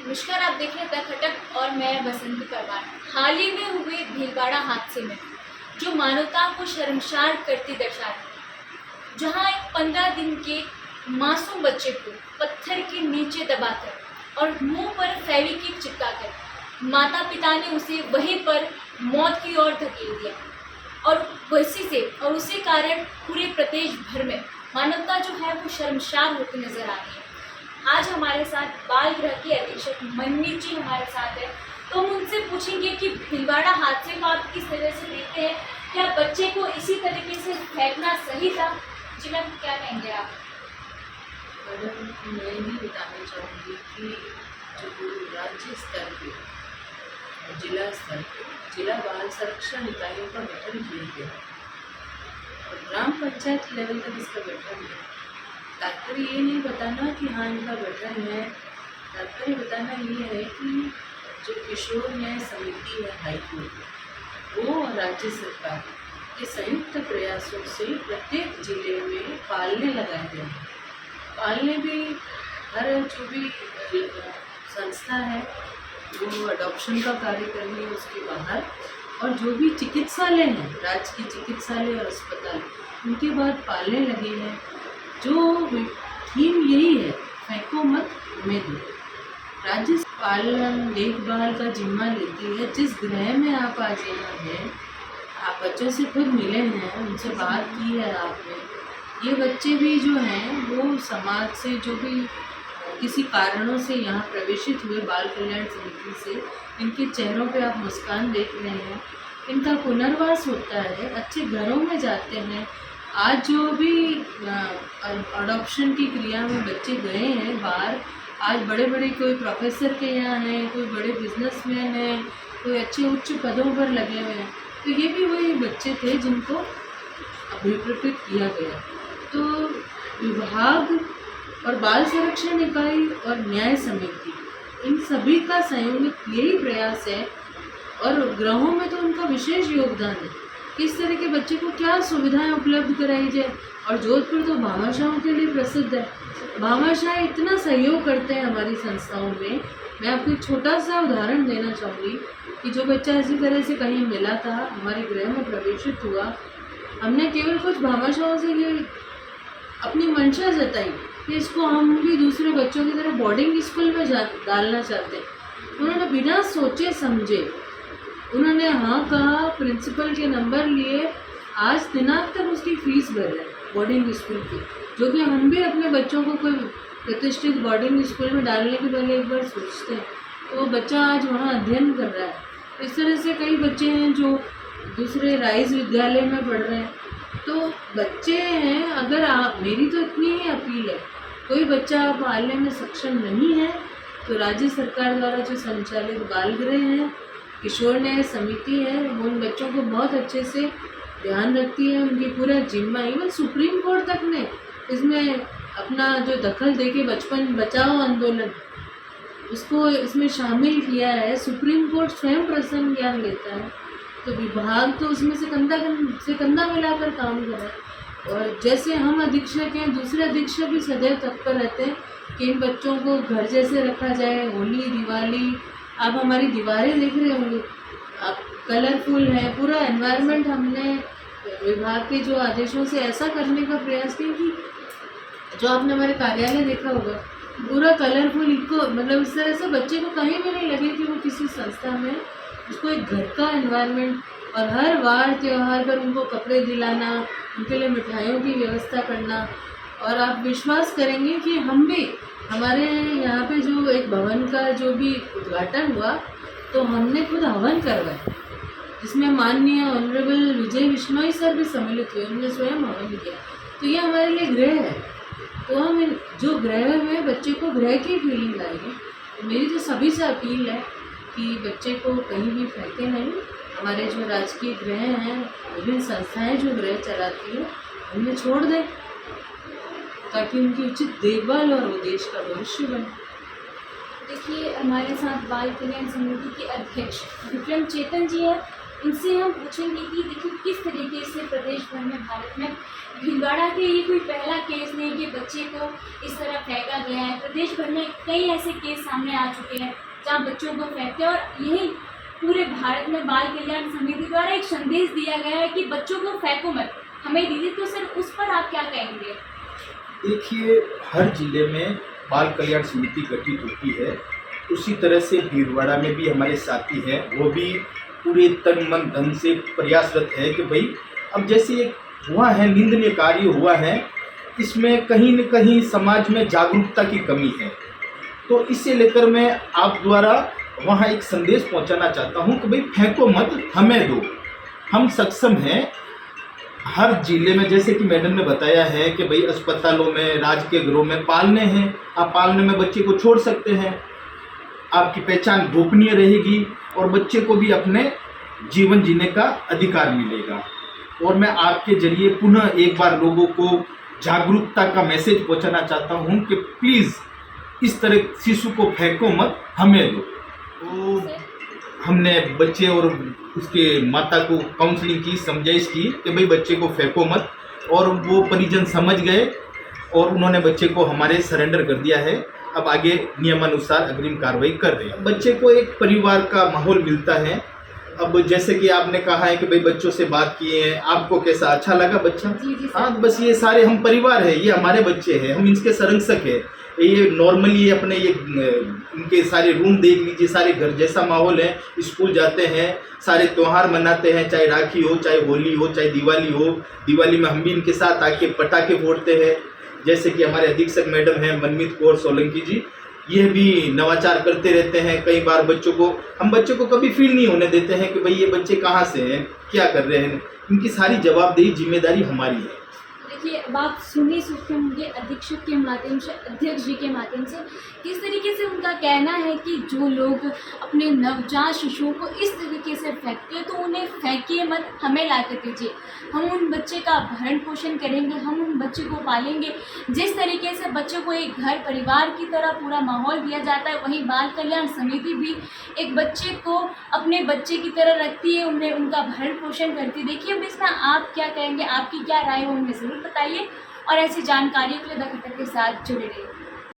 नमस्कार, आप देख रहे हैं द खटक और मैं बसंती परमार। हाल ही में हुए भीलवाड़ा हादसे में जो मानवता को शर्मसार करती दर्शाती, जहां एक 15 दिन के मासूम बच्चे को पत्थर के नीचे दबाकर और मुंह पर फेविक्विक चिपकाकर माता पिता ने उसे वहीं पर मौत की ओर धकेल दिया और उसी कारण पूरे प्रदेश भर में मानवता जो है वो शर्मसार होती नजर आ रही है। आज हमारे साथ बाल गृह के अधीक्षक मनमीत जी हमारे साथ है, तो हम उनसे पूछेंगे कि भीलवाड़ा हादसे को आप किस तरह से देखते हैं। क्या बच्चे को इसी तरीके से फेंकना सही था? जी मैम, क्या कहेंगे आप? मैडम, मैं ये बताना चाहूँगी कि जो राज्य स्तर पे, जिला स्तर पे जिला बाल संरक्षण इकाइयों का गठन किया गया और ग्राम पंचायत लेवल तक इसका गठन है। तात्पर्य ये नहीं बताना कि हाँ इनका गठन है, तात्पर्य बताना ये है कि जो किशोर न्याय समिति है हाईकोर्ट, वो और राज्य सरकार के संयुक्त प्रयासों से प्रत्येक जिले में पालने लगाए गए हैं। पालने भी हर जो भी संस्था है वो अडॉप्शन का कार्य कर रही है उसके बाहर, और जो भी चिकित्सालय हैं, राज्य की चिकित्सालय और अस्पताल, उनके बाद पालने लगे हैं। जो थीम यही है, फेंको मत हमें दो। राज्य पालन देखभाल का जिम्मा लेती है। जिस गृह में आप आज यहाँ हैं, आप बच्चों से खुद मिले हैं, उनसे बात की है आपने। ये बच्चे भी जो हैं वो समाज से जो भी किसी कारणों से यहाँ प्रवेशित हुए बाल कल्याण समिति से, इनके चेहरों पे आप मुस्कान देख रहे हैं। इनका पुनर्वास होता है, अच्छे घरों में जाते हैं। आज जो भी अडॉप्शन की क्रिया में बच्चे गए हैं बाहर, आज बड़े बड़े कोई प्रोफेसर के यहाँ हैं, कोई बड़े बिजनेसमैन हैं, कोई अच्छे उच्च पदों पर लगे हुए हैं। तो ये भी वही बच्चे थे जिनको अभिप्रेरित किया गया। तो विभाग और बाल संरक्षण इकाई और न्याय समिति, इन सभी का संयोजित यही प्रयास है, और गृहों में तो उनका विशेष योगदान है। किस तरह के बच्चे को क्या सुविधाएं उपलब्ध कराई जाए। और जोधपुर तो भामाशाहों के लिए प्रसिद्ध है। भामाशाह इतना सहयोग करते हैं हमारी संस्थाओं में। मैं आपको एक छोटा सा उदाहरण देना चाहूँगी कि जो बच्चा इसी तरह से कहीं मिला था, हमारे गृह में प्रवेशित हुआ, हमने केवल कुछ भामाशाहों से ये अपनी मंशा जताई कि इसको हम भी दूसरे बच्चों की तरह बोर्डिंग स्कूल में डालना चाहते हैं। उन्होंने बिना सोचे समझे उन्होंने हाँ कहा, प्रिंसिपल के नंबर लिए, आज दिनांक तक उसकी फीस भर रहे हैं बोर्डिंग स्कूल की, जो कि हम भी अपने बच्चों को कोई प्रतिष्ठित बोर्डिंग स्कूल में डालने के पहले एक बार सोचते हैं। तो वो बच्चा आज वहाँ अध्ययन कर रहा है। इस तरह से कई बच्चे हैं जो दूसरे राइज विद्यालय में पढ़ रहे हैं। तो बच्चे हैं, अगर आप, मेरी तो इतनी ही अपील है, कोई बच्चा पालने में सक्षम नहीं है तो राज्य सरकार द्वारा जो संचालित बाल गृह है, किशोर न्याय समिति है, वो उन बच्चों को बहुत अच्छे से ध्यान रखती है। उनकी पूरा जिम्मा, इवन सुप्रीम कोर्ट तक ने इसमें अपना जो दखल देके बचपन बचाओ आंदोलन, उसको इसमें शामिल किया है। सुप्रीम कोर्ट स्वयं प्रसन्न ज्ञान लेता है, तो विभाग तो उसमें से कंधा मिलाकर काम कर रहा है। और जैसे हम अधीक्षक हैं, दूसरे अधीक्षक भी सदैव तत्पर रहते हैं कि इन बच्चों को घर जैसे रखा जाए। होली, दिवाली, आप हमारी दीवारें देख रहे होंगे, आप कलरफुल है, पूरा एनवायरनमेंट हमने विभाग के जो आदेशों से ऐसा करने का प्रयास किया कि जो आपने हमारे कार्यालय देखा होगा, पूरा कलरफुल, इनको मतलब इस तरह से बच्चे को कहीं भी नहीं लगे कि वो किसी संस्था में, उसको एक घर का एनवायरनमेंट। और हर वार त्यौहार पर उनको कपड़े दिलाना, उनके लिए मिठाइयों की व्यवस्था करना। और आप विश्वास करेंगे कि हम भी, हमारे यहाँ पे जो एक भवन का जो भी उद्घाटन हुआ, तो हमने खुद हवन करवाया, जिसमें माननीय ऑनरेबल विजय बिश्नोई सर भी सम्मिलित हुए, उन्होंने स्वयं हवन किया। तो ये हमारे लिए गृह है। तो हम जो गृह में बच्चे को गृह की फीलिंग आएगी। तो मेरी तो सभी से अपील है कि बच्चे को कहीं भी फेंके नहीं। हमारे जो राजकीय गृह हैं, विभिन्न संस्थाएँ जो गृह चलाती हैं, उन्हें छोड़ दें ताकि उनकी उचित देखभाल और वो देश का भविष्य बने। देखिए, हमारे साथ बाल कल्याण समिति के अध्यक्ष विक्रम चेतन जी है, उनसे हम पूछेंगे कि देखिए किस तरीके से प्रदेश भर में भारत में भीलवाड़ा के ये कोई पहला केस नहीं कि बच्चे को इस तरह फेंका गया है। प्रदेश भर में कई ऐसे केस सामने आ चुके हैं जहाँ बच्चों को फेंकते हैं और यही पूरे भारत में बाल कल्याण समिति द्वारा एक संदेश दिया गया है कि बच्चों को फेंको मत, हमें दीजिए। तो सर उस पर आप क्या कहेंगे? देखिए, हर जिले में बाल कल्याण समिति गठित होती है, उसी तरह से भीलवाड़ा में भी हमारे साथी हैं, वो भी पूरे तन मन धन से प्रयासरत है कि भाई अब जैसे ये हुआ है, निंदनीय कार्य हुआ है, इसमें कहीं न कहीं समाज में जागरूकता की कमी है। तो इसे लेकर मैं आप द्वारा वहाँ एक संदेश पहुँचाना चाहता हूँ कि भाई फेंको मत, हमें दो, हम सक्षम हैं। हर जिले में जैसे कि मैडम ने बताया है कि भाई अस्पतालों में, राजकीय गृहों में पालने हैं, आप पालने में बच्चे को छोड़ सकते हैं, आपकी पहचान गोपनीय रहेगी और बच्चे को भी अपने जीवन जीने का अधिकार मिलेगा। और मैं आपके जरिए पुनः एक बार लोगों को जागरूकता का मैसेज पहुंचाना चाहता हूं कि प्लीज़ इस तरह शिशु को फेंको मत, हमें दो। तो हमने बच्चे और उसके माता को काउंसलिंग की, समझाइश की कि भाई बच्चे को फेंको मत, और वो परिजन समझ गए और उन्होंने बच्चे को हमारे सरेंडर कर दिया है। अब आगे नियमानुसार अग्रिम कार्रवाई कर रहे हैं। बच्चे को एक परिवार का माहौल मिलता है। अब जैसे कि आपने कहा है कि भाई बच्चों से बात किए हैं, आपको कैसा अच्छा लगा बच्चा? जी हाँ, बस ये सारे हम परिवार है, ये हमारे बच्चे हैं, हम इनके संरक्षक हैं। ये नॉर्मली अपने ये इनके सारे रूम देख लीजिए, सारे घर जैसा माहौल है, स्कूल जाते हैं, सारे त्यौहार मनाते हैं, चाहे राखी हो, चाहे होली हो, चाहे दिवाली हो। दिवाली में हम भी इनके साथ आके पटाखे फोड़ते हैं। जैसे कि हमारे अधीक्षक मैडम हैं मनमीत कौर सोलंकी जी, ये भी नवाचार करते रहते हैं। कई बार हम बच्चों को कभी फील नहीं होने देते हैं कि भाई ये बच्चे कहाँ से हैं, क्या कर रहे हैं। इनकी सारी जवाबदेही, जिम्मेदारी हमारी है। देखिए, अब आप सुनिए सोचते होंगे अधीक्षक के माध्यम से, अध्यक्ष जी के माध्यम से किस तरीके से उनका कहना है कि जो लोग अपने नवजात शिशुओं को इस तरीके से फेंकते हैं तो उन्हें फेंकिए मत, हमें ला कर दीजिए। हम उन बच्चे का भरण पोषण करेंगे, हम उन बच्चे को पालेंगे। जिस तरीके से बच्चे को एक घर परिवार की तरह पूरा माहौल दिया जाता है, वहीं बाल कल्याण समिति भी एक बच्चे को अपने बच्चे की तरह रखती है, उन्हें उनका भरण पोषण करती है। देखिए, अब इसमें आप क्या कहेंगे, आपकी क्या राय हो, उनमें ज़रूर बताइए और ऐसी जानकारियों के लिए द खट्टर के साथ जुड़े रहिए।